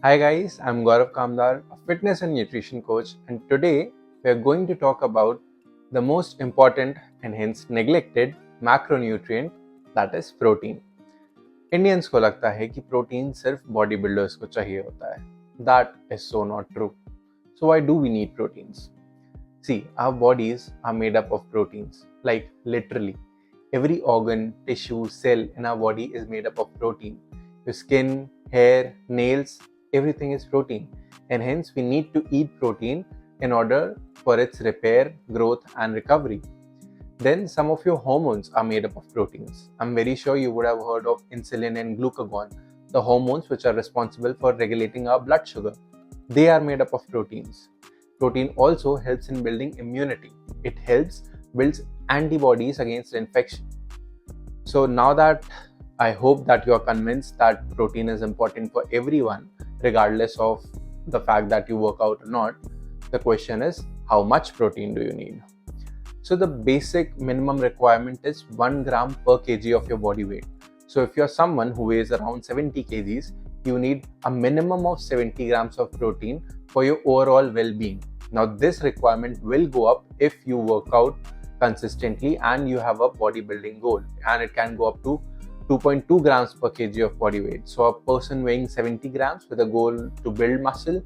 Hi guys, I'm Gaurav Kamdar, a fitness and nutrition coach, and today we are going to talk about the most important and hence neglected macronutrient, that is protein. Indians को लगता है कि protein सिर्फ body builders को चाहिए होता है. That is so not true. So why do we need proteins? See, our bodies are made up of proteins. Like literally, every organ, tissue, cell in our body is made up of protein. Your skin, hair, nails, everything is protein. And hence, we need to eat protein in order for its repair, growth, and recovery. Then, some of your hormones are made up of proteins. I'm very sure you would have heard of insulin and glucagon, the hormones which are responsible for regulating our blood sugar. They are made up of proteins. Protein also helps in building immunity. It helps builds antibodies against infection. So now that I hope that you are convinced that protein is important for everyone, regardless of the fact that you work out or not, the question is how much protein do you need? So the basic minimum requirement is 1 gram per kg of your body weight. So if you're someone who weighs around 70 kgs, you need a minimum of 70 grams of protein for your overall well-being. Now this requirement will go up if you work out consistently and you have a bodybuilding goal, and it can go up to 2.2 grams per kg of body weight. So a person weighing 70 grams with a goal to build muscle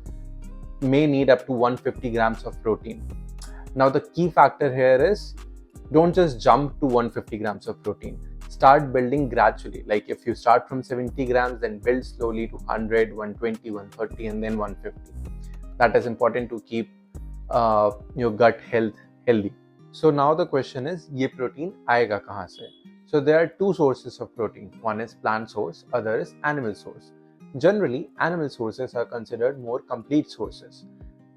may need up to 150 grams of protein. Now the key factor here is don't just jump to 150 grams of protein. Start building gradually. Like if you start from 70 grams, then build slowly to 100, 120, 130 and then 150. That is important to keep your gut health healthy. So now the question is, ये protein आएगा कहाँ से? So there are two sources of protein. One is plant source, other is animal source. Generally, animal sources are considered more complete sources.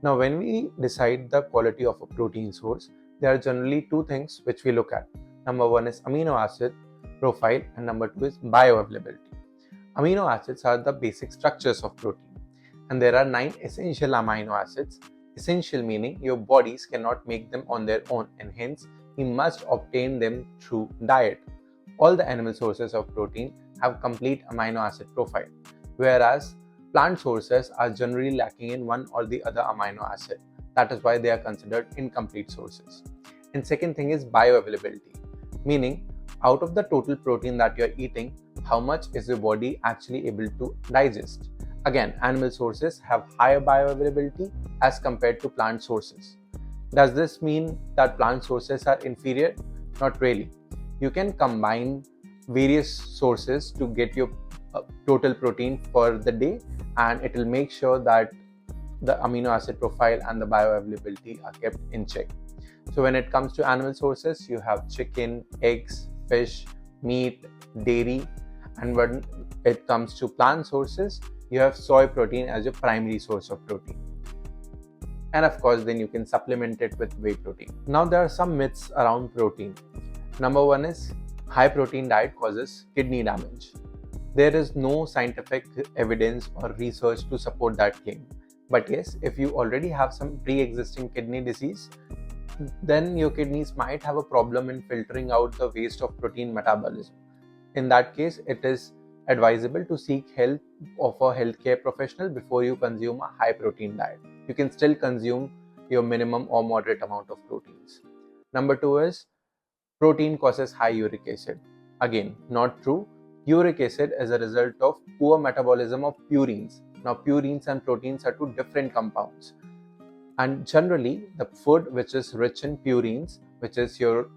Now, when we decide the quality of a protein source, there are generally two things which we look at. Number one is amino acid profile and number two is bioavailability. Amino acids are the basic structures of protein, and there are 9 essential amino acids. Essential meaning your bodies cannot make them on their own, and hence we must obtain them through diet. All the animal sources of protein have complete amino acid profile, whereas plant sources are generally lacking in one or the other amino acid. That is why they are considered incomplete sources. And second thing is bioavailability, meaning out of the total protein that you are eating, how much is your body actually able to digest? Again, animal sources have higher bioavailability as compared to plant sources. Does this mean that plant sources are inferior? Not really. You can combine various sources to get your total protein for the day, and it will make sure that the amino acid profile and the bioavailability are kept in check. So when it comes to animal sources, you have chicken, eggs, fish, meat, dairy, and when it comes to plant sources, you have soy protein as your primary source of protein. And of course, then you can supplement it with whey protein. Now there are some myths around protein. Number one is high protein diet causes kidney damage. There is no scientific evidence or research to support that claim. But yes, if you already have some pre-existing kidney disease, then your kidneys might have a problem in filtering out the waste of protein metabolism. In that case, it is advisable to seek help of a healthcare professional before you consume a high protein diet. You can still consume your minimum or moderate amount of proteins. Number two is protein causes high uric acid. Again, not true. Uric acid is a result of poor metabolism of purines. Now, purines and proteins are two different compounds. And generally, the food which is rich in purines, which is your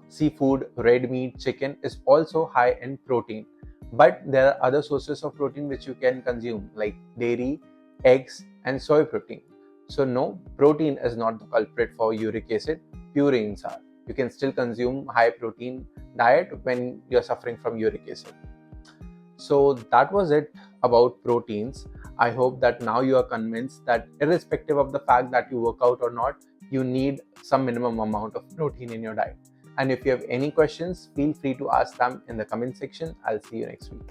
seafood, red meat, chicken, is also high in protein. But there are other sources of protein which you can consume, like dairy, eggs, and soy protein. So no, protein is not the culprit for uric acid, purines are. You can still consume high protein diet when you're suffering from uric acid. So that was it about proteins. I hope that now you are convinced that irrespective of the fact that you work out or not, you need some minimum amount of protein in your diet. And if you have any questions, feel free to ask them in the comment section. I'll see you next week.